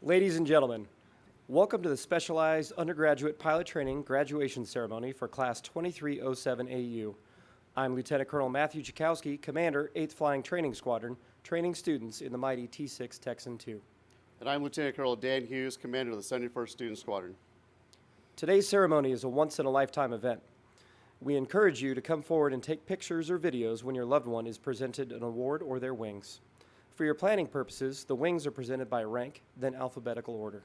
Ladies and gentlemen, welcome to the Specialized Undergraduate Pilot Training Graduation Ceremony for Class 2307 AU. I'm Lieutenant Colonel Matthew Chakowski, Commander, 8th Flying Training Squadron, training students in the mighty T-6 Texan II. And I'm Lieutenant Colonel Dan Hughes, Commander of the 71st Student Squadron. Today's ceremony is a once-in-a-lifetime event. We encourage you to come forward and take pictures or videos when your loved one is presented an award or their wings. For your planning purposes, the wings are presented by rank, then alphabetical order.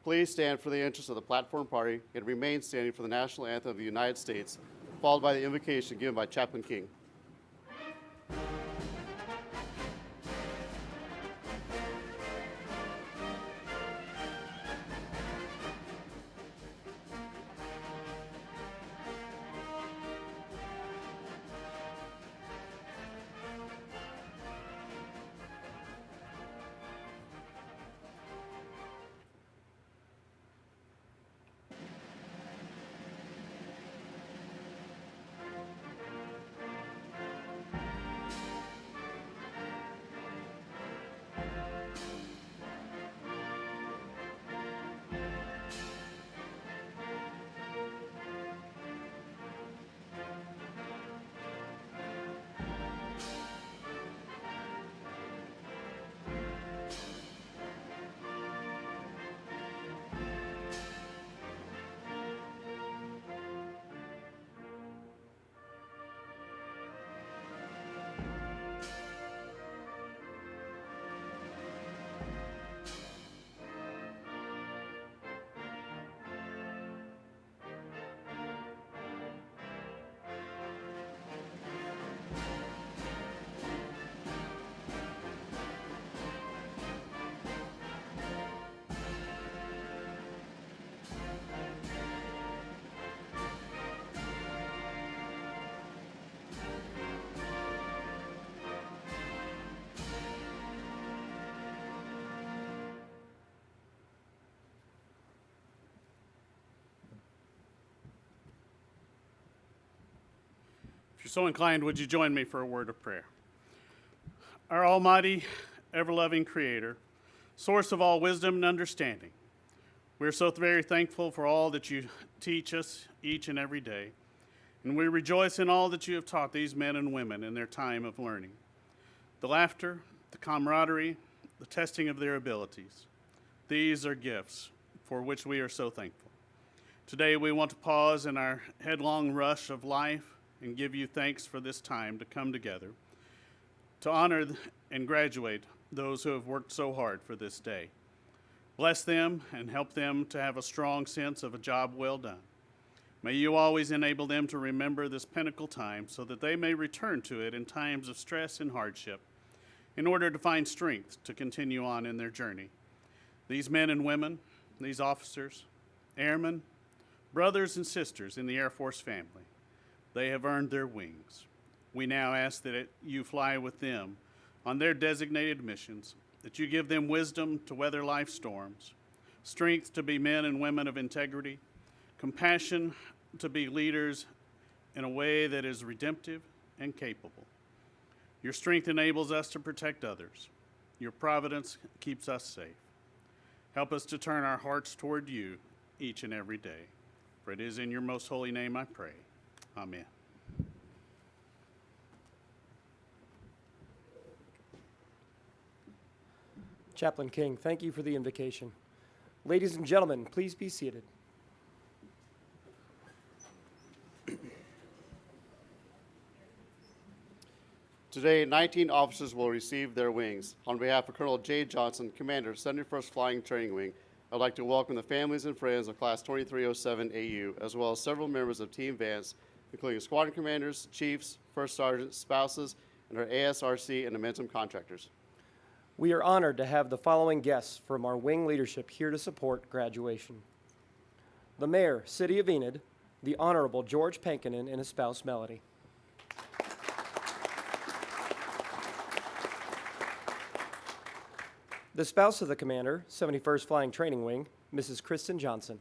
Please stand for the entrance of the platform party and remain standing for the National Anthem of the United States, followed by the invocation given by Chaplain King. If you're so inclined, would you join me for a word of prayer? Our almighty, ever-loving Creator, source of all wisdom and understanding, we're so very thankful for all that you teach us each and every day, and we rejoice in all that you have taught these men and women in their time of learning. The laughter, the camaraderie, the testing of their abilities, these are gifts for which we are so thankful. Today we want to pause in our headlong rush of life and give you thanks for this time to come together, to honor and graduate those who have worked so hard for this day. Bless them and help them to have a strong sense of a job well done. May you always enable them to remember this pinnacle time so that they may return to it in times of stress and hardship in order to find strength to continue on in their journey. These men and women, these officers, airmen, brothers and sisters in the Air Force family, they have earned their wings. We now ask that you fly with them on their designated missions, that you give them wisdom to weather life's storms, strength to be men and women of integrity, compassion to be leaders in a way that is redemptive and capable. Your strength enables us to protect others. Your providence keeps us safe. Help us to turn our hearts toward you each and every day. For it is in your most holy name I pray. Amen. Chaplain King, thank you for the invocation. Ladies and gentlemen, please be seated. Today, 19 officers will receive their wings. On behalf of Colonel J. Johnson, Commander, 71st Flying Training Wing, I'd like to welcome the families and friends of Class 2307 AU, as well as several members of Team Vance, including squadron commanders, chiefs, first sergeants, spouses, and our ASRC and Amentum contractors. We are honored to have the following guests from our wing leadership here to support graduation. The Mayor, City of Enid, the Honorable George Pankinen and his spouse Melody. The spouse of the Commander, 71st Flying Training Wing, Mrs. Kristen Johnson.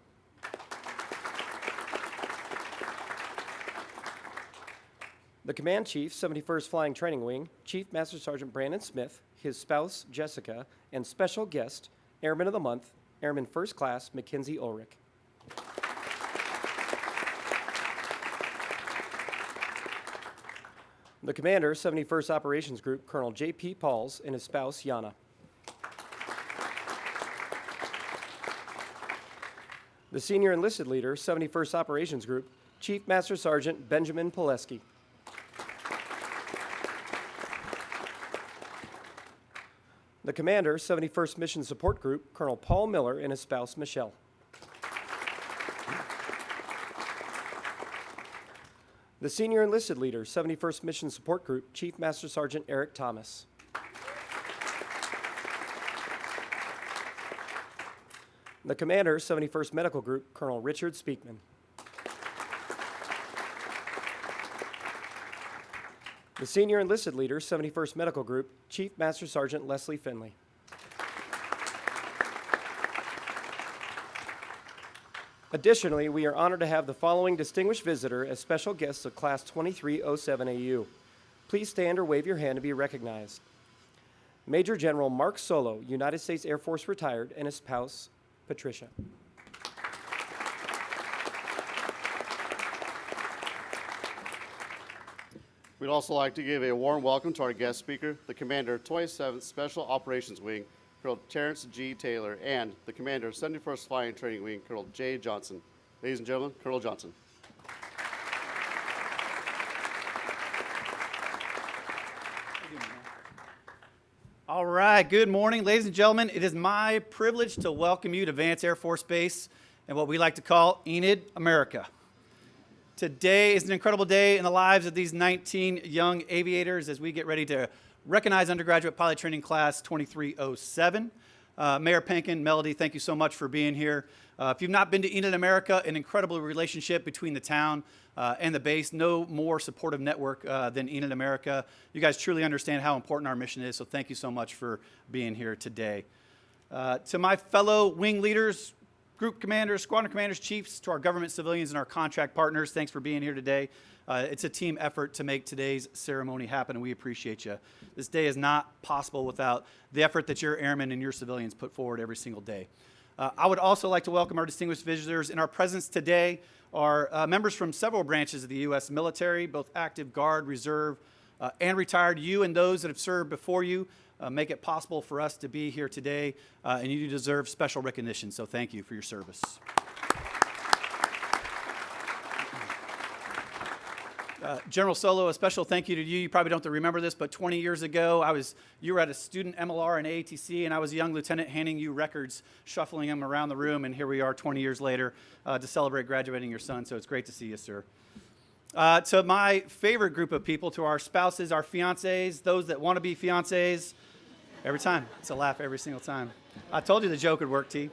The Command Chief, 71st Flying Training Wing, Chief Master Sergeant Brandon Smith, his spouse, Jessica, and special guest, Airman of the Month, Airman First Class Mackenzie Ulrich. The Commander, 71st Operations Group, Colonel J.P. Pauls, and his spouse, Yana. The Senior Enlisted Leader, 71st Operations Group, Chief Master Sergeant Benjamin Pileski. The Commander, 71st Mission Support Group, Colonel Paul Miller, and his spouse, Michelle. The Senior Enlisted Leader, 71st Mission Support Group, Chief Master Sergeant Eric Thomas. The Commander, 71st Medical Group, Colonel Richard Speakman. The Senior Enlisted Leader, 71st Medical Group, Chief Master Sergeant Leslie Finley. Additionally, we are honored to have the following distinguished visitor as special guests of Class 2307 AU. Please stand or wave your hand to be recognized. Major General Mark Solo, United States Air Force retired, and his spouse, Patricia. We'd also like to give a warm welcome to our guest speaker, the Commander, 27th Special Operations Wing, Colonel Terrence G. Taylor, and the Commander, 71st Flying Training Wing, Colonel J. Johnson. Ladies and gentlemen, Colonel Johnson. All right, good morning, ladies and gentlemen. It is my privilege to welcome you to Vance Air Force Base and what we like to call Enid, America. Today is an incredible day in the lives of these 19 young aviators as we get ready to recognize undergraduate pilot training class 2307. Mayor Pankin, Melody, thank you so much for being here. If you've not been to Enid, America, an incredible relationship between the town and the base. No more supportive network than Enid, America. You guys truly understand how important our mission is, so thank you so much for being here today. To my fellow wing leaders, group commanders, squadron commanders, chiefs, to our government civilians and our contract partners, thanks for being here today. It's a team effort to make today's ceremony happen, and we appreciate you. This day is not possible without the effort that your airmen and your civilians put forward every single day. I would also like to welcome our distinguished visitors. In our presence today are members from several branches of the U.S. military, both active guard, reserve, and retired. You and those that have served before you make it possible for us to be here today, and you deserve special recognition, so thank you for your service. General Solo, a special thank you to you. You probably don't remember this, but 20 years ago, you were at a student MLR in AATC, and I was a young lieutenant handing you records, shuffling them around the room, and here we are 20 years later to celebrate graduating your son, so it's great to see you, sir. To my favorite group of people, to our spouses, our fiancés, those that want to be fiancés, every time. It's a laugh every single time. I told you the joke would work, T.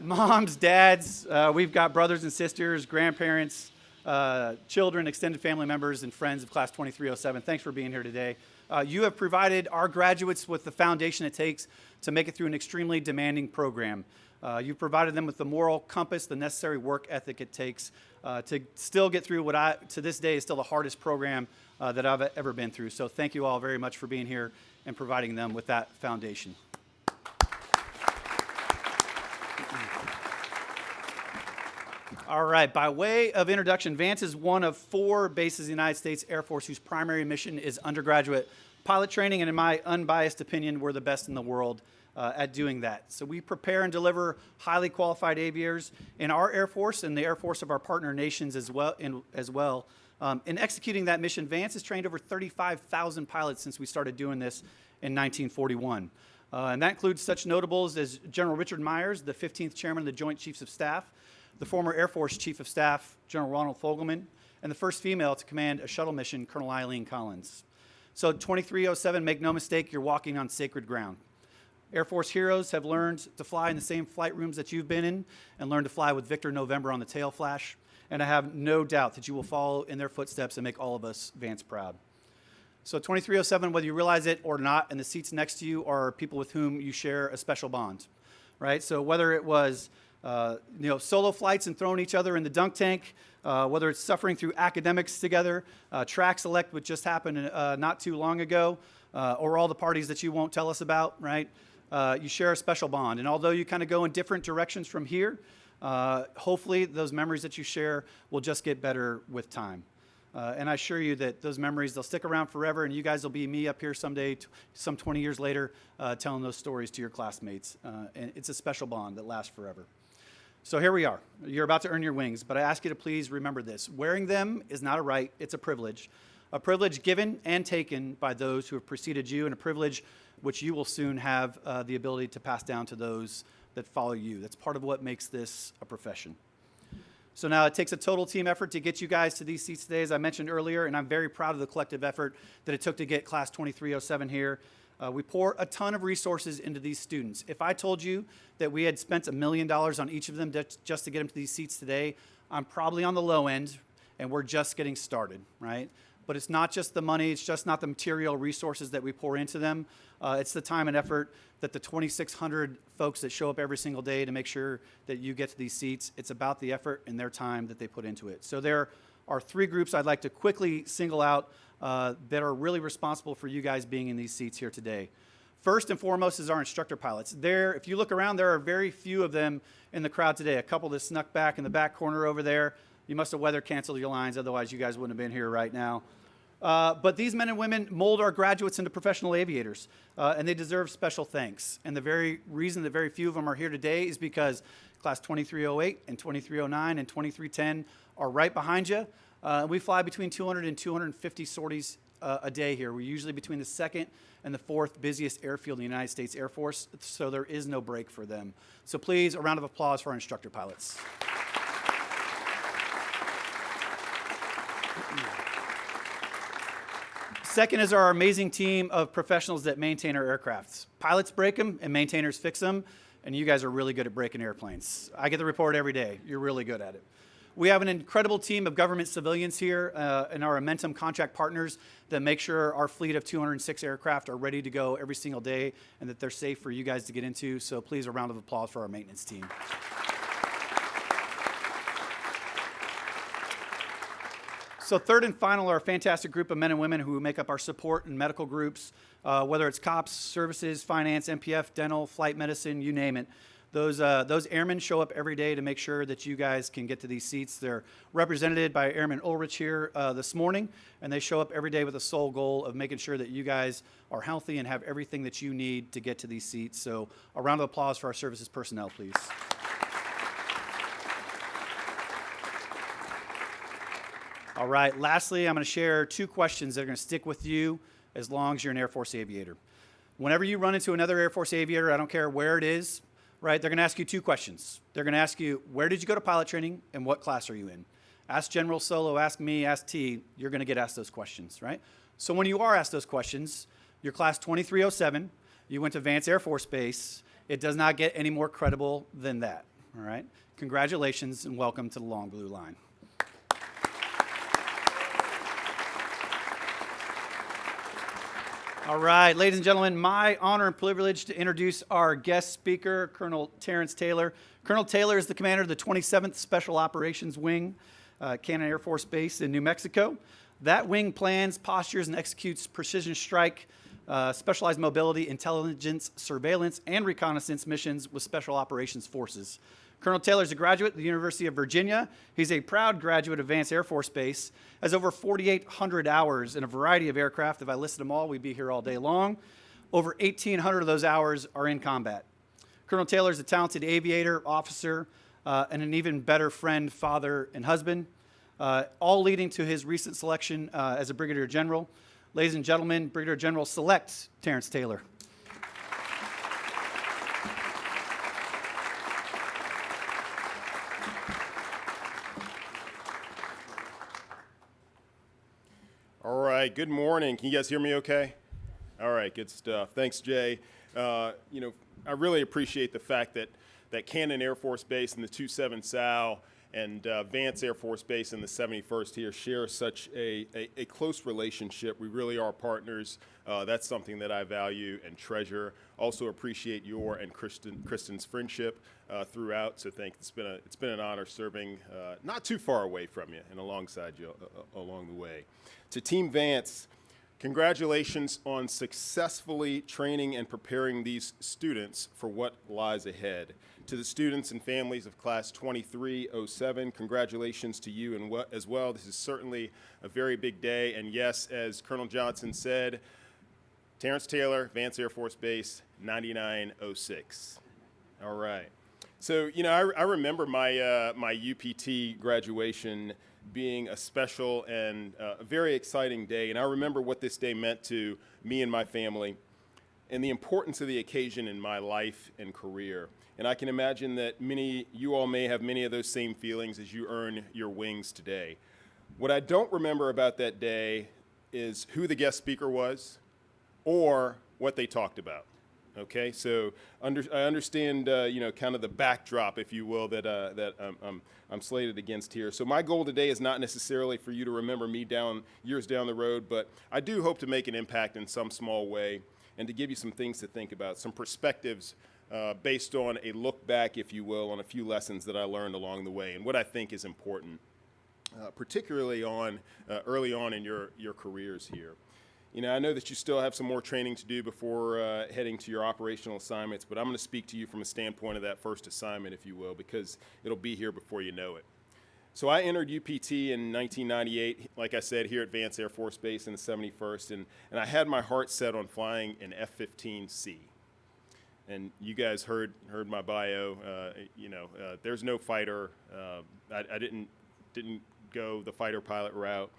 Moms, dads, we've got brothers and sisters, grandparents, children, extended family members, and friends of Class 2307. Thanks for being here today. You have provided our graduates with the foundation it takes to make it through an extremely demanding program. You've provided them with the moral compass, the necessary work ethic it takes to still get through what to this day is still the hardest program that I've ever been through. So thank you all very much for being here and providing them with that foundation. All right, by way of introduction, Vance is one of 4 bases of the United States Air Force whose primary mission is undergraduate pilot training, and in my unbiased opinion, we're the best in the world at doing that. So we prepare and deliver highly qualified aviators in our Air Force and the Air Force of our partner nations as well. In executing that mission, Vance has trained over 35,000 pilots since we started doing this in 1941. And that includes such notables as General Richard Myers, the 15th Chairman of the Joint Chiefs of Staff, the former Air Force Chief of Staff, General Ronald Fogelman, and the first female to command a shuttle mission, Colonel Eileen Collins. So 2307, make no mistake, you're walking on sacred ground. Air Force heroes have learned to fly in the same flight rooms that you've been in and learned to fly with Victor November on the tail flash. And I have no doubt that you will follow in their footsteps and make all of us Vance proud. So 2307, whether you realize it or not, and the seats next to you are people with whom you share a special bond, right? So whether it was solo flights and throwing each other in the dunk tank, whether it's suffering through academics together, track select, which just happened not too long ago, or all the parties that you won't tell us about, right? you share a special bond. And although you kind of go in different directions from here, hopefully those memories that you share will just get better with time. And I assure you that those memories, they'll stick around forever, and you guys will be me up here someday, some 20 years later, telling those stories to your classmates. And it's a special bond that lasts forever. So here we are. You're about to earn your wings, but I ask you to please remember this. Wearing them is not a right, it's a privilege given and taken by those who have preceded you, and a privilege which you will soon have the ability to pass down to those that follow you. That's part of what makes this a profession. So now it takes a total team effort to get you guys to these seats today, as I mentioned earlier, and I'm very proud of the collective effort that it took to get Class 2307 here. We pour a ton of resources into these students. If I told you that we had spent $1 million on each of them just to get them to these seats today, I'm probably on the low end, and we're just getting started, right? But it's not just the money, it's just not the material resources that we pour into them. It's the time and effort that the 2,600 folks that show up every single day to make sure that you get to these seats. It's about the effort and their time that they put into it. So there are 3 groups I'd like to quickly single out that are really responsible for you guys being in these seats here today. First and foremost is our instructor pilots. If you look around, there are very few of them in the crowd today. A couple that snuck back in the back corner over there. You must have weather canceled your lines, otherwise you guys wouldn't have been here right now. But these men and women mold our graduates into professional aviators, and they deserve special thanks. And the very reason that very few of them are here today is because Class 2308 and 2309 and 2310 are right behind you. We fly between 200 and 250 sorties a day here. We're usually between the 2nd and the 4th busiest airfield in the United States Air Force, so there is no break for them. So please, a round of applause for our instructor pilots. Second is our amazing team of professionals that maintain our aircrafts. Pilots break them and maintainers fix them, and you guys are really good at breaking airplanes. I get the report every day. You're really good at it. We have an incredible team of government civilians here and our Amentum contract partners that make sure our fleet of 206 aircraft are ready to go every single day and that they're safe for you guys to get into. So please, a round of applause for our maintenance team. So third and final are a fantastic group of men and women who make up our support and medical groups, whether it's COPS, services, finance, MPF, dental, flight medicine, you name it. Those airmen show up every day to make sure that you guys can get to these seats. They're represented by Airman Ulrich here this morning, and they show up every day with the sole goal of making sure that you guys are healthy and have everything that you need to get to these seats. So a round of applause for our services personnel, please. All right, lastly, I'm going to share 2 questions that are going to stick with you as long as you're an Air Force aviator. Whenever you run into another Air Force aviator, I don't care where it is, right, they're going to ask you 2 questions. They're going to ask you, where did you go to pilot training and what class are you in? Ask General Solo, ask me, ask T, you're going to get asked those questions, right? So when you are asked those questions, you're class 2307, you went to Vance Air Force Base, it does not get any more credible than that, all right? Congratulations and welcome to the Long Blue Line. All right, ladies and gentlemen, my honor and privilege to introduce our guest speaker, Colonel Terrence Taylor. Colonel Taylor is the commander of the 27th Special Operations Wing, Cannon Air Force Base in New Mexico. That wing plans, postures, and executes precision strike, specialized mobility, intelligence, surveillance, and reconnaissance missions with Special Operations Forces. Colonel Taylor is a graduate of the University of Virginia. He's a proud graduate of Vance Air Force Base, has over 4,800 hours in a variety of aircraft. If I listed them all, we'd be here all day long. Over 1,800 of those hours are in combat. Colonel Taylor is a talented aviator, officer, and an even better friend, father, and husband, all leading to his recent selection as a Brigadier General. Ladies and gentlemen, Brigadier General Select Terrence Taylor. All right, good morning. Can you guys hear me okay? All right, good stuff. Thanks, Jay. I really appreciate the fact that Cannon Air Force Base and the 27 SAL and Vance Air Force Base and the 71st here share such a close relationship. We really are partners. That's something that I value and treasure. Also appreciate your and Kristen's friendship throughout. So it's been an honor serving not too far away from you and alongside you along the way. To Team Vance, Congratulations on successfully training and preparing these students for what lies ahead. To the students and families of Class 2307, congratulations to you and as well. This is certainly a very big day. And yes, as Colonel Johnson said, Terrence Taylor, Vance Air Force Base, 9906. All right. So, I remember my UPT graduation being a special and a very exciting day. And I remember what this day meant to me and my family and the importance of the occasion in my life and career. And I can imagine that you all may have many of those same feelings as you earn your wings today. What I don't remember about that day is who the guest speaker was or what they talked about. Okay, so I understand, kind of the backdrop, if you will, that I'm slated against here. So my goal today is not necessarily for you to remember me years down the road, but I do hope to make an impact in some small way and to give you some things to think about, some perspectives based on a look back, if you will, on a few lessons that I learned along the way and what I think is important, particularly early on in your careers here. I know that you still have some more training to do before heading to your operational assignments, but I'm going to speak to you from a standpoint of that first assignment, if you will, because it'll be here before you know it. So I entered UPT in 1998, like I said, here at Vance Air Force Base in the 71st, and I had my heart set on flying an F-15C. And you guys heard my bio. There's no fighter. I didn't go the fighter pilot route.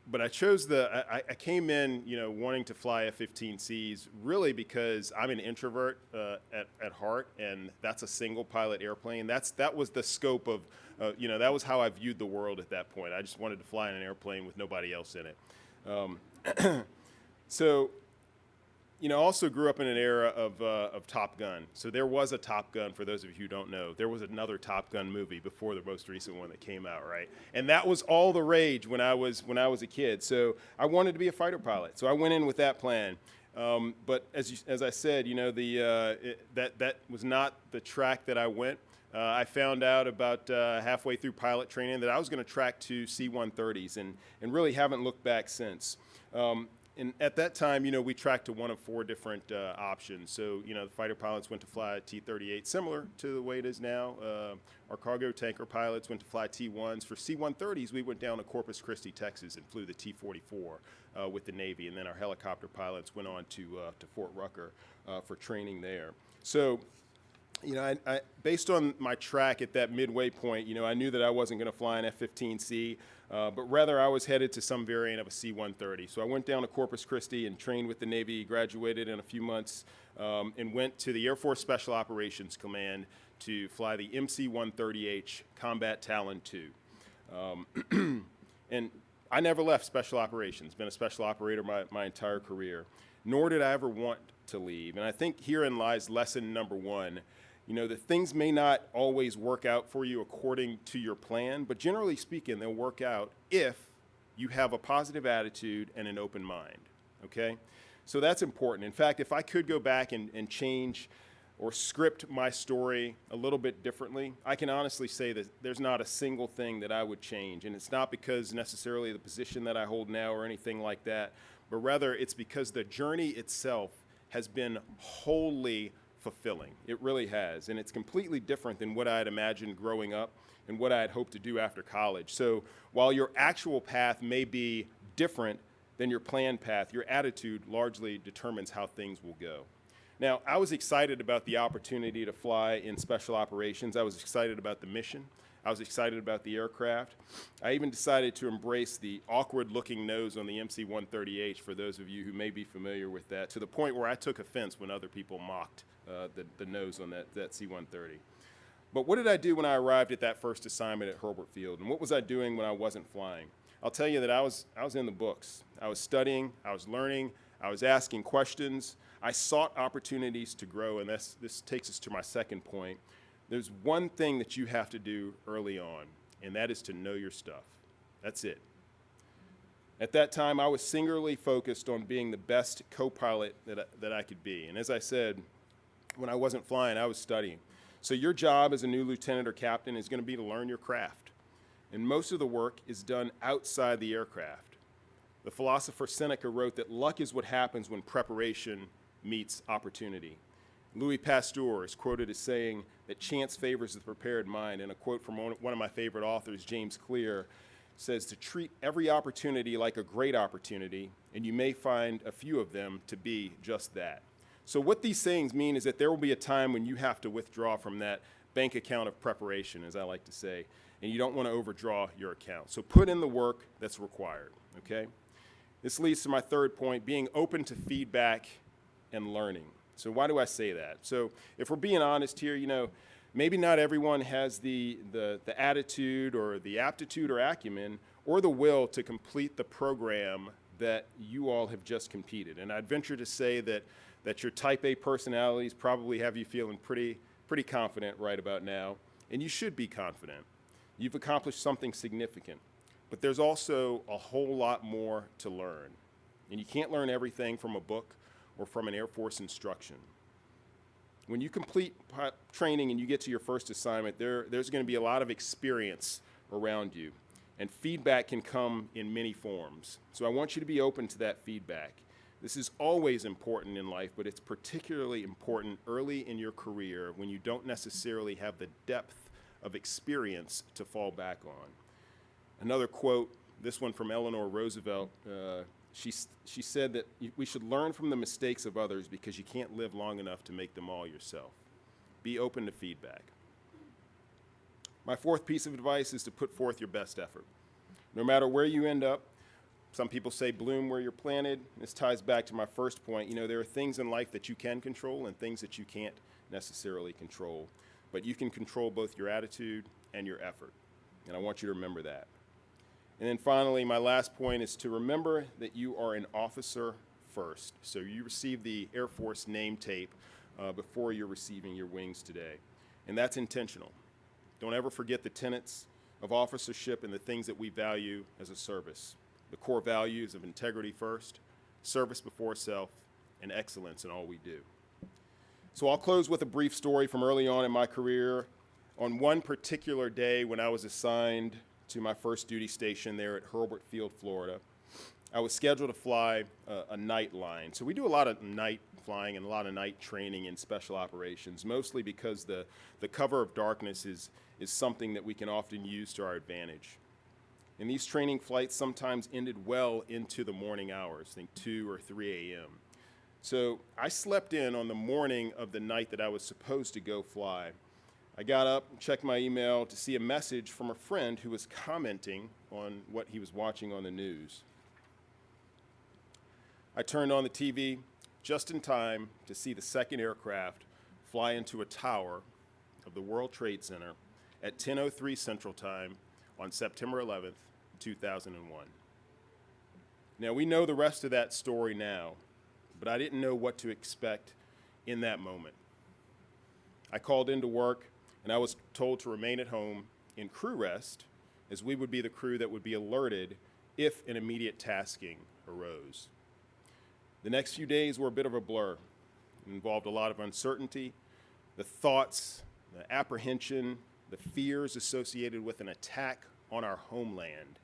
But I chose I came in, wanting to fly F-15Cs really because I'm an introvert at heart, and that's a single pilot airplane. That was the scope of, that was how I viewed the world at that point. I just wanted to fly in an airplane with nobody else in it. So, I also grew up in an era of Top Gun. So there was a Top Gun, for those of you who don't know. There was another Top Gun movie before the most recent one that came out, right? And that was all the rage when I was a kid. So I wanted to be a fighter pilot. So I went in with that plan. But as I said, that was not the track that I went. I found out about halfway through pilot training that I was going to track to C-130s and really haven't looked back since. And at that time, we tracked to one of four different options. So, the fighter pilots went to fly T-38, similar to the way it is now. Our cargo tanker pilots went to fly T-1s. For C-130s, we went down to Corpus Christi, Texas, and flew the T-44 with the Navy. And then our helicopter pilots went on to Fort Rucker for training there. So, I based on my track at that midway point, I knew that I wasn't going to fly an F-15C, but rather I was headed to some variant of a C-130. So I went down to Corpus Christi and trained with the Navy, graduated in a few months, and went to the Air Force Special Operations Command to fly the MC-130H Combat Talon II. And I never left Special Operations, been a special operator my entire career, nor did I ever want to leave. And I think herein lies lesson number one. That things may not always work out for you according to your plan, but generally speaking, they'll work out if you have a positive attitude and an open mind, okay? So that's important. In fact, if I could go back and change or script my story a little bit differently, I can honestly say that there's not a single thing that I would change. And it's not because necessarily of the position that I hold now or anything like that, but rather it's because the journey itself has been wholly fulfilling. It really has. And it's completely different than what I had imagined growing up and what I had hoped to do after college. So while your actual path may be different than your planned path, your attitude largely determines how things will go. Now, I was excited about the opportunity to fly in special operations. I was excited about the mission. I was excited about the aircraft. I even decided to embrace the awkward-looking nose on the MC-130H, for those of you who may be familiar with that, to the point where I took offense when other people mocked the nose on that C-130. But what did I do when I arrived at that first assignment at Hurlburt Field? And what was I doing when I wasn't flying? I'll tell you that I was in the books. I was studying, I was learning, I was asking questions. I sought opportunities to grow, and this takes us to my second point. There's one thing that you have to do early on, and that is to know your stuff. That's it. At that time, I was singularly focused on being the best co-pilot that I could be. And as I said, when I wasn't flying, I was studying. So your job as a new lieutenant or captain is going to be to learn your craft. And most of the work is done outside the aircraft. The philosopher Seneca wrote that luck is what happens when preparation meets opportunity. Louis Pasteur is quoted as saying that chance favors the prepared mind, and a quote from one of my favorite authors, James Clear, says to treat every opportunity like a great opportunity, and you may find a few of them to be just that. So what these sayings mean is that there will be a time when you have to withdraw from that bank account of preparation, as I like to say, and you don't want to overdraw your account. So put in the work that's required, okay? This leads to my third point, being open to feedback and learning. So why do I say that? So if we're being honest here, maybe not everyone has the attitude or the aptitude or acumen or the will to complete the program that you all have just completed. And I'd venture to say that your type A personalities probably have you feeling pretty confident right about now, and you should be confident. You've accomplished something significant, but there's also a whole lot more to learn. And you can't learn everything from a book or from an Air Force instruction. When you complete training and you get to your first assignment, there's going to be a lot of experience around you, and feedback can come in many forms. So I want you to be open to that feedback. This is always important in life, but it's particularly important early in your career when you don't necessarily have the depth of experience to fall back on. Another quote, this one from Eleanor Roosevelt, she said that we should learn from the mistakes of others because you can't live long enough to make them all yourself. Be open to feedback. My fourth piece of advice is to put forth your best effort. No matter where you end up, some people say bloom where you're planted. This ties back to my first point. There are things in life that you can control and things that you can't necessarily control. But you can control both your attitude and your effort. And I want you to remember that. And then finally, my last point is to remember that you are an officer first. So you receive the Air Force name tape before you're receiving your wings today. And that's intentional. Don't ever forget the tenets of officership and the things that we value as a service. The core values of integrity first, service before self, and excellence in all we do. So I'll close with a brief story from early on in my career. On one particular day when I was assigned to my first duty station there at Hurlburt Field, Florida, I was scheduled to fly a night line. So we do a lot of night flying and a lot of night training in special operations, mostly because the cover of darkness is something that we can often use to our advantage. And these training flights sometimes ended well into the morning hours, I think 2 or 3 a.m. So I slept in on the morning of the night that I was supposed to go fly. I got up and checked my email to see a message from a friend who was commenting on what he was watching on the news. I turned on the TV just in time to see the second aircraft fly into a tower of the World Trade Center at 10:03 Central Time on September 11th, 2001. Now, we know the rest of that story now, but I didn't know what to expect in that moment. I called into work, and I was told to remain at home in crew rest, as we would be the crew that would be alerted if an immediate tasking arose. The next few days were a bit of a blur. It involved a lot of uncertainty, the thoughts, the apprehension, the fears associated with an attack on our homeland,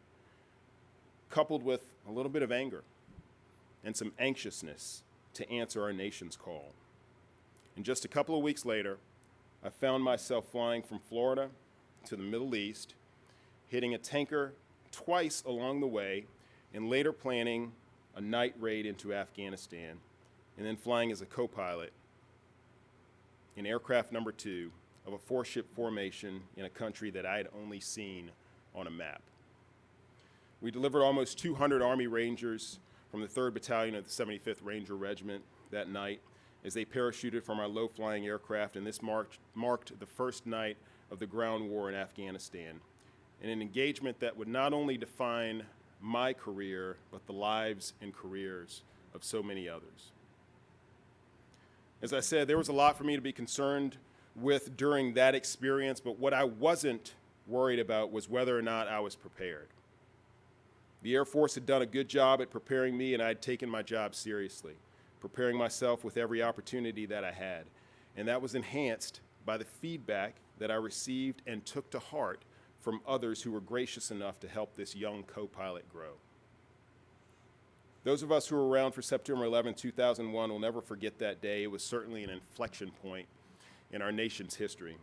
coupled with a little bit of anger and some anxiousness to answer our nation's call. And just a couple of weeks later, I found myself flying from Florida to the Middle East, hitting a tanker twice along the way, and later planning a night raid into Afghanistan, and then flying as a co-pilot in aircraft number 2 of a 4-ship formation in a country that I had only seen on a map. We delivered almost 200 Army Rangers from the 3rd Battalion of the 75th Ranger Regiment that night as they parachuted from our low-flying aircraft, and this marked the first night of the ground war in Afghanistan, and an engagement that would not only define my career, but the lives and careers of so many others. As I said, there was a lot for me to be concerned with during that experience, but what I wasn't worried about was whether or not I was prepared. The Air Force had done a good job at preparing me, and I had taken my job seriously, preparing myself with every opportunity that I had. And that was enhanced by the feedback that I received and took to heart from others who were gracious enough to help this young co-pilot grow. Those of us who were around for September 11, 2001 will never forget that day. It was certainly an inflection point in our nation's history,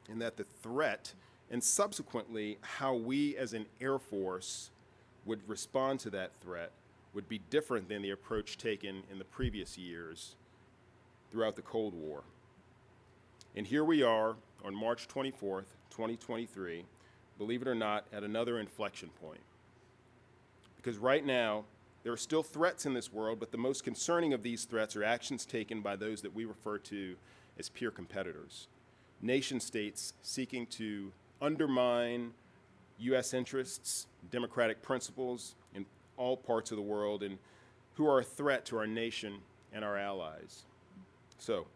in that the threat and subsequently how we as an Air Force would respond to that threat would be different than the approach taken in the previous years throughout the Cold War. And here we are on March 24th, 2023, believe it or not, at another inflection point. Because right now, there are still threats in this world, but the most concerning of these threats are actions taken by those that we refer to as peer competitors. Nation states seeking to undermine U.S. interests, democratic principles in all parts of the world, and who are a threat to our nation and our allies. So,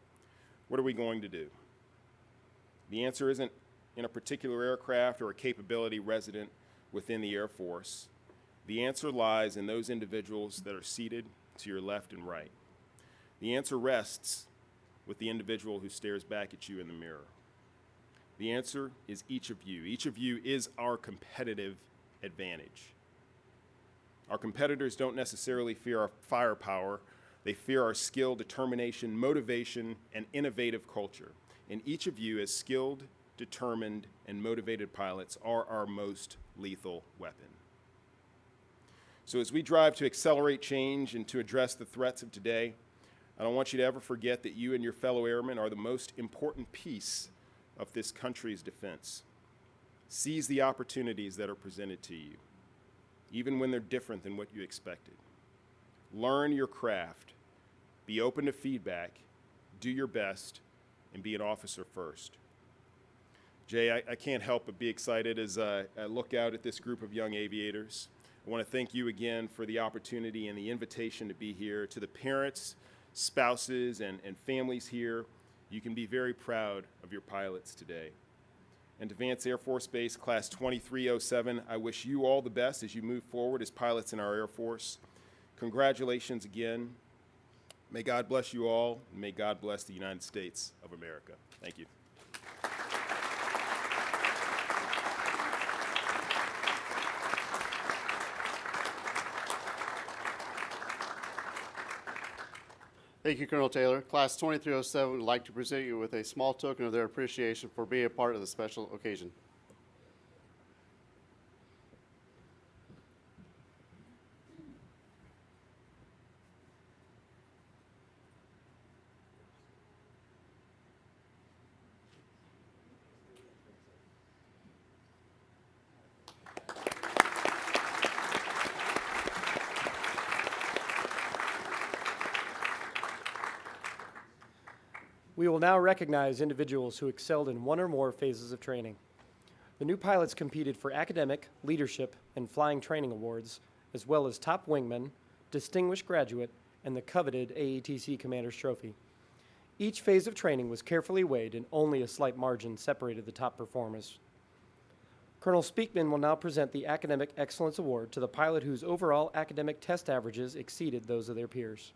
what are we going to do? The answer isn't in a particular aircraft or a capability resident within the Air Force. The answer lies in those individuals that are seated to your left and right. The answer rests with the individual who stares back at you in the mirror. The answer is each of you. Each of you is our competitive advantage. Our competitors don't necessarily fear our firepower. They fear our skill, determination, motivation, and innovative culture. And each of you, as skilled, determined, and motivated pilots, are our most lethal weapon. So as we drive to accelerate change and to address the threats of today, I don't want you to ever forget that you and your fellow airmen are the most important piece of this country's defense. Seize the opportunities that are presented to you, even when they're different than what you expected. Learn your craft, be open to feedback, do your best, and be an officer first. Jay, I can't help but be excited as I look out at this group of young aviators. I want to thank you again for the opportunity and the invitation to be here. To the parents, spouses, and families here, you can be very proud of your pilots today. And to Vance Air Force Base, Class 2307, I wish you all the best as you move forward as pilots in our Air Force. Congratulations again. May God bless you all, and may God bless the United States of America. Thank you. Thank you, Colonel Taylor. Class 2307 would like to present you with a small token of their appreciation for being a part of the special occasion. We will now recognize individuals who excelled in one or more phases of training. The new pilots competed for academic, leadership, and flying training awards, as well as top wingman, distinguished graduate, and the coveted AETC Commander's Trophy. Each phase of training was carefully weighed, and only a slight margin separated the top performers. Colonel Speakman will now present the Academic Excellence Award to the pilot whose overall academic test averages exceeded those of their peers.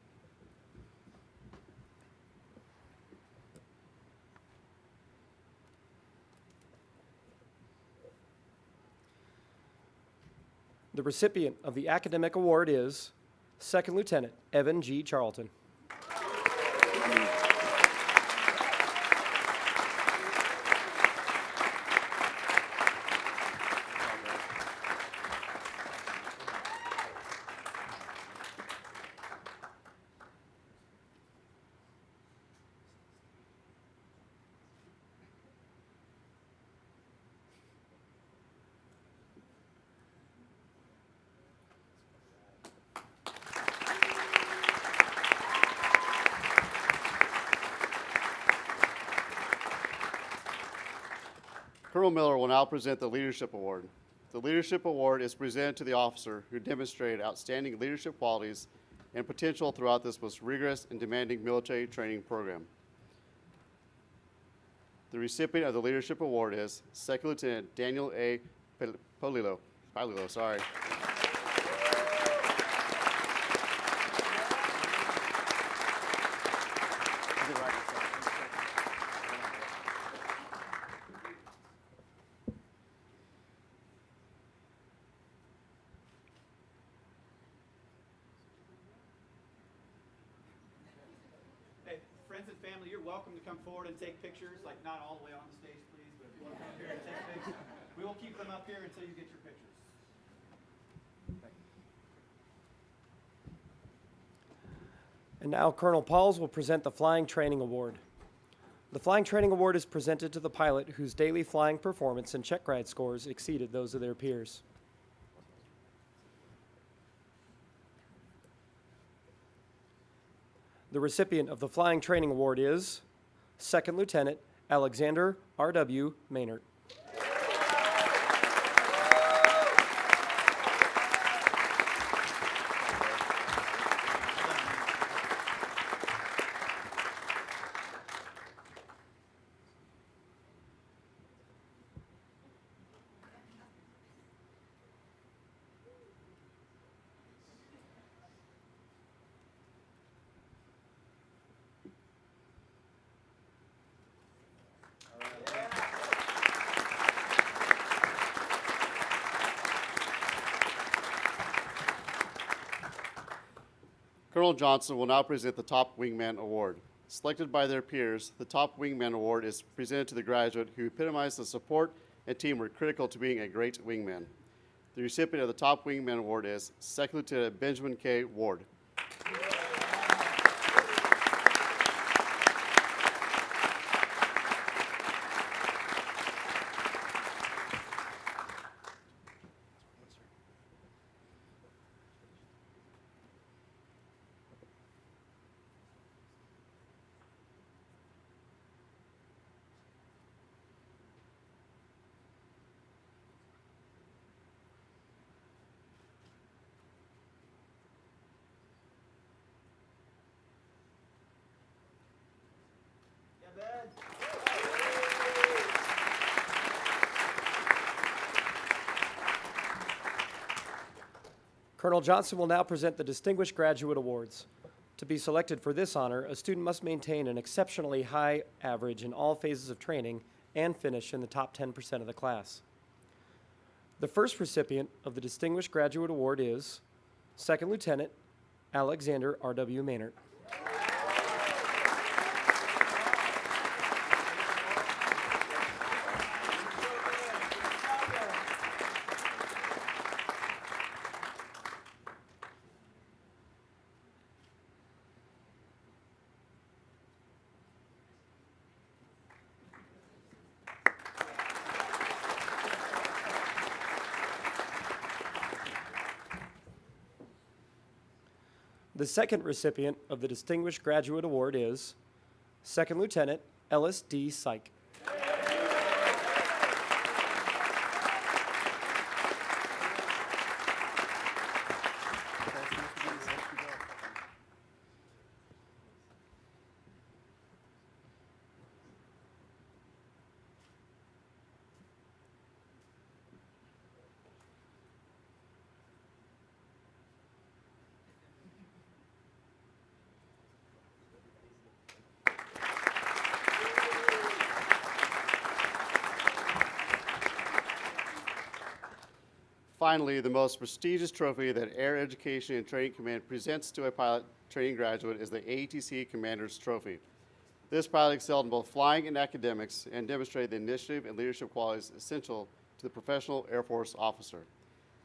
The recipient of the academic award is Second Lieutenant Evan G. Charlton. Colonel Miller will now present the Leadership Award. The Leadership Award is presented to the officer who demonstrated outstanding leadership qualities and potential throughout this most rigorous and demanding military training program. The recipient of the Leadership Award is Second Lieutenant Daniel A. Polillo. Sorry. welcome to come forward and take pictures, like not all the way on the stage, please, but if you want to come up here and take pictures, we will keep them up here until you get your pictures. And now Colonel Pauls will present the Flying Training Award. The Flying Training Award is presented to the pilot whose daily flying performance and check ride scores exceeded those of their peers. The recipient of the Flying Training Award is Second Lieutenant Alexander R.W. Maynard. Colonel Johnson will now present the Top Wingman Award. Selected by their peers, the Top Wingman Award is presented to the graduate who epitomized the support and teamwork critical to being a great wingman. The recipient of the Top Wingman Award is Second Lieutenant Benjamin K. Ward. Colonel Johnson will now present the Distinguished Graduate Awards. To be selected for this honor, a student must maintain an exceptionally high average in all phases of training and finish in the top 10% of the class. The first recipient of the Distinguished Graduate Award is Second Lieutenant Alexander R.W. Maynard. The second recipient of the Distinguished Graduate Award is Second Lieutenant Ellis D. Syke. Finally, the most prestigious trophy that Air Education and Training Command presents to a pilot training graduate is the ATC Commander's Trophy. This pilot excelled in both flying and academics and demonstrated the initiative and leadership qualities essential to the professional Air Force officer.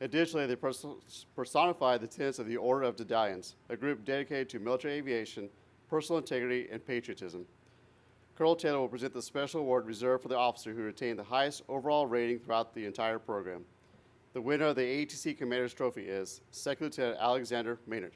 Additionally, they personified the tenets of the Order of Dedalians, a group dedicated to military aviation, personal integrity, and patriotism. Colonel Taylor will present the special award reserved for the officer who retained the highest overall rating throughout the entire program. The winner of the ATC Commander's Trophy is Second Lieutenant Alexander Maynard.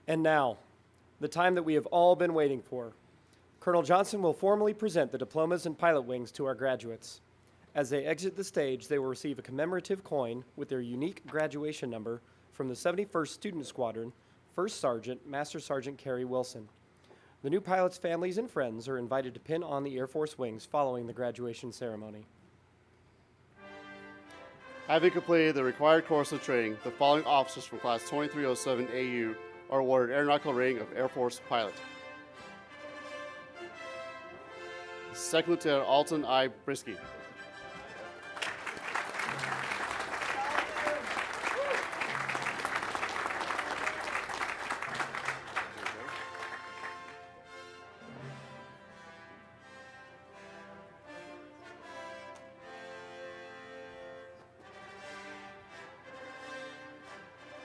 And now, the time that we have all been waiting for. Colonel Johnson will formally present the diplomas and pilot wings to our graduates. As they exit the stage, they will receive a commemorative coin with their unique graduation number from the 71st Student Squadron, First Sergeant, Master Sergeant Kerry Wilson. The new pilots' families and friends are invited to pin on the Air Force wings following the graduation ceremony. Having completed the required course of training, the following officers from Class 2307 AU are awarded Aeronautical Rank of Air Force Pilot. Second Lieutenant Alton I. Brisky.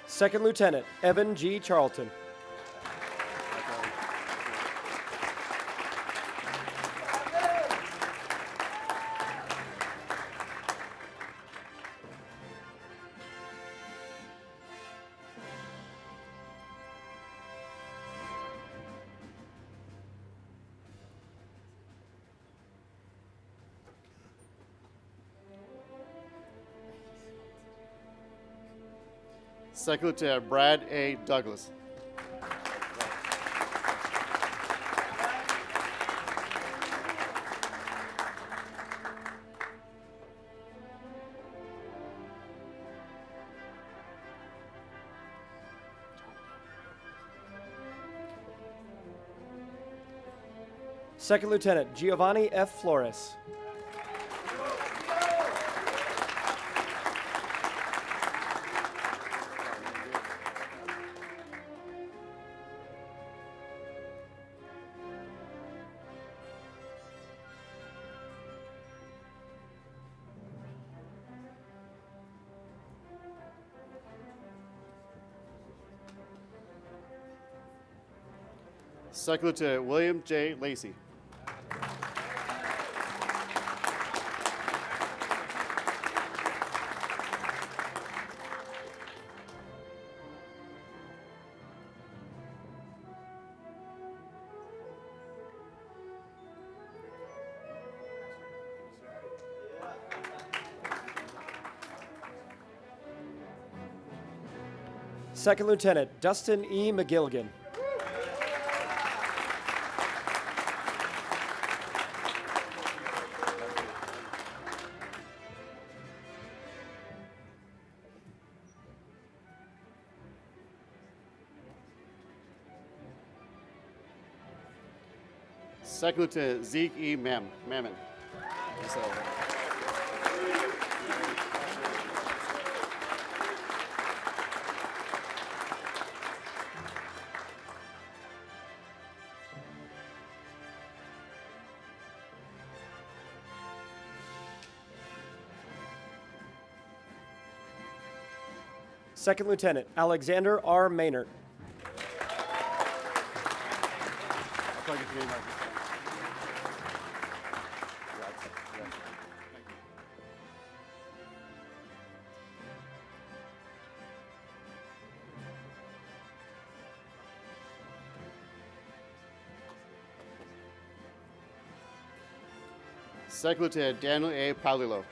Second Lieutenant Evan G. Charlton. Second Lieutenant Brad A. Douglas. Second Lieutenant Giovanni F. Flores. Second Lieutenant William J. Lacey. Second Lieutenant Dustin E. McGilligan. Second Lieutenant Zeke E. Mammon. Second Lieutenant Alexander R. Maynard. Second Lieutenant Daniel A. Paulillo.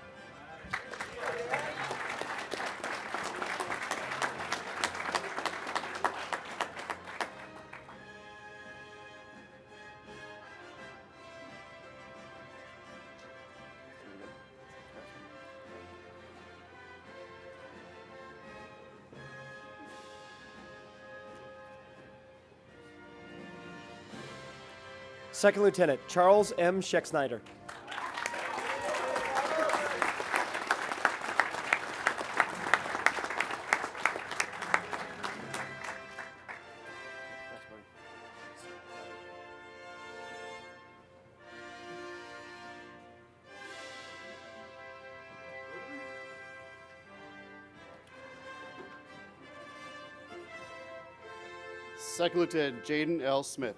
Second Lieutenant Charles M. Schecksnyder. Second Lieutenant Jaden L. Smith.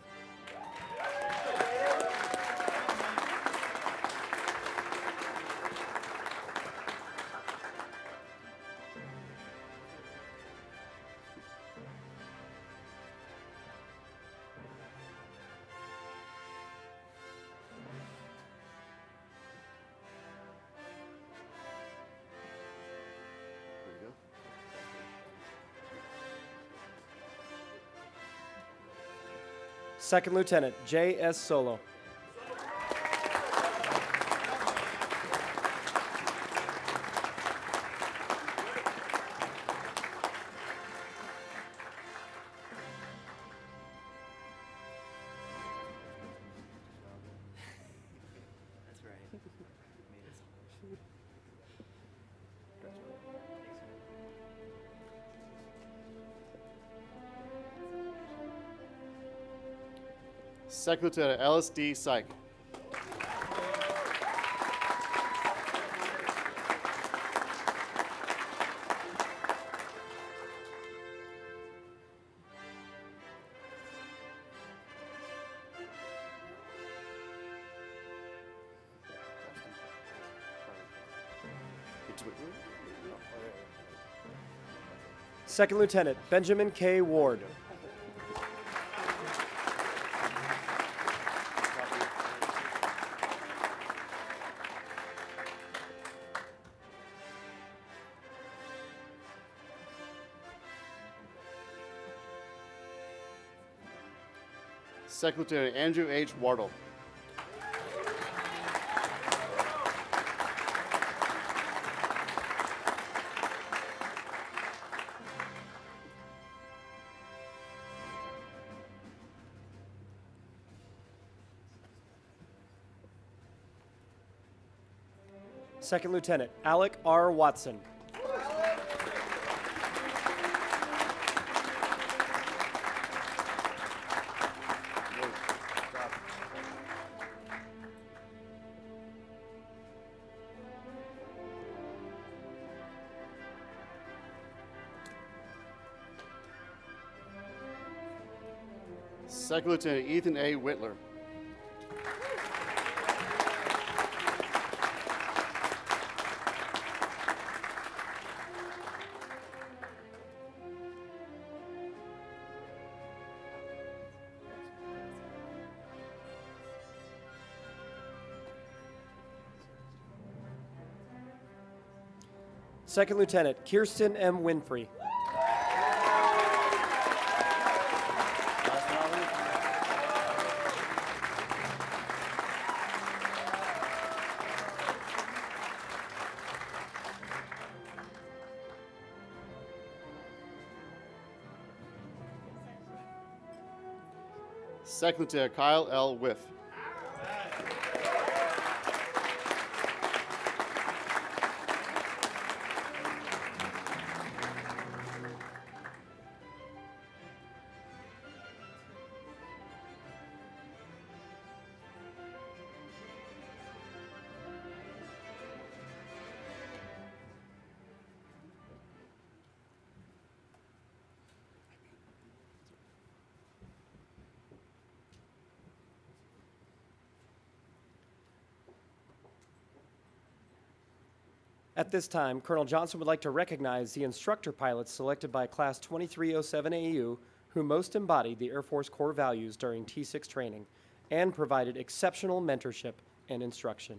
Second Lieutenant J.S. Solo. Second Lieutenant Ellis D. Syke. Second Lieutenant Benjamin K. Ward. Second Lieutenant Andrew H. Wardle. Second Lieutenant Alec R. Watson. Second Lieutenant Ethan A. Whitler. Second Lieutenant Kirsten M. Winfrey. Second Lieutenant Kyle L. Whiff. At this time, Colonel Johnson would like to recognize the instructor pilots selected by Class 2307 AU who most embodied the Air Force core values during T6 training and provided exceptional mentorship and instruction.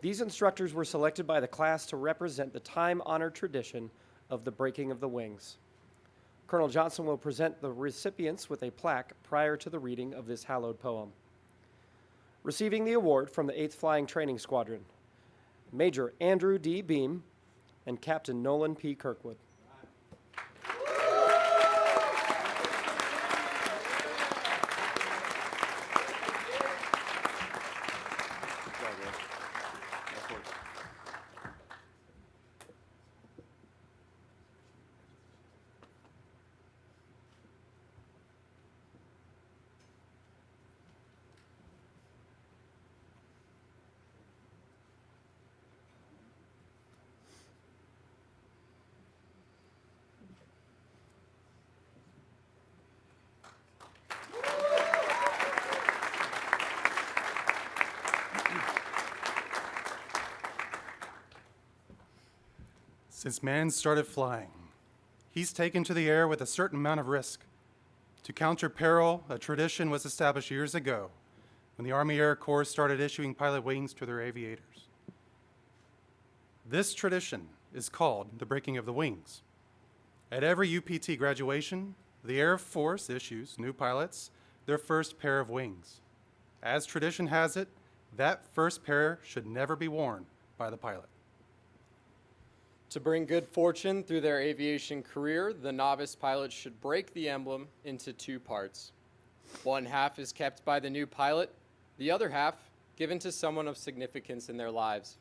These instructors were selected by the class to represent the time-honored tradition of the breaking of the wings. Colonel Johnson will present the recipients with a plaque prior to the reading of this hallowed poem. Receiving the award from the 8th Flying Training Squadron, Major Andrew D. Beam and Captain Nolan P. Kirkwood. Since man started flying, he's taken to the air with a certain amount of risk. To counter peril, a tradition was established years ago when the Army Air Corps started issuing pilot wings to their aviators. This tradition is called the breaking of the wings. At every UPT graduation, the Air Force issues new pilots their first pair of wings. As tradition has it, that first pair should never be worn by the pilot. To bring good fortune through their aviation career, the novice pilot should break the emblem into two parts. One half is kept by the new pilot, the other half given to someone of significance in their lives.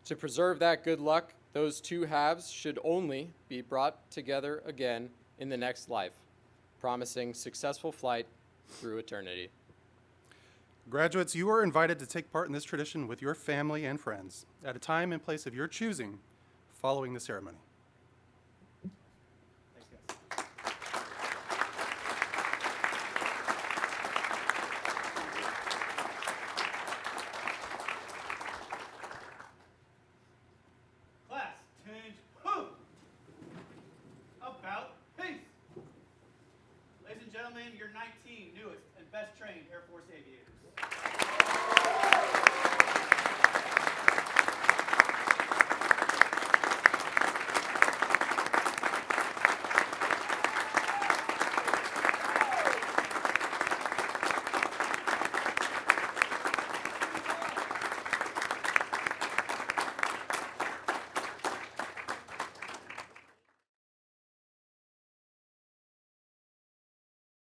To preserve that good luck, those two halves should only be brought together again in the next life, promising successful flight through eternity. Graduates, you are invited to take part in this tradition with your family and friends at a time and place of your choosing following the ceremony. Class, change, whoo! About peace! Ladies and gentlemen, your 19 newest and best trained Air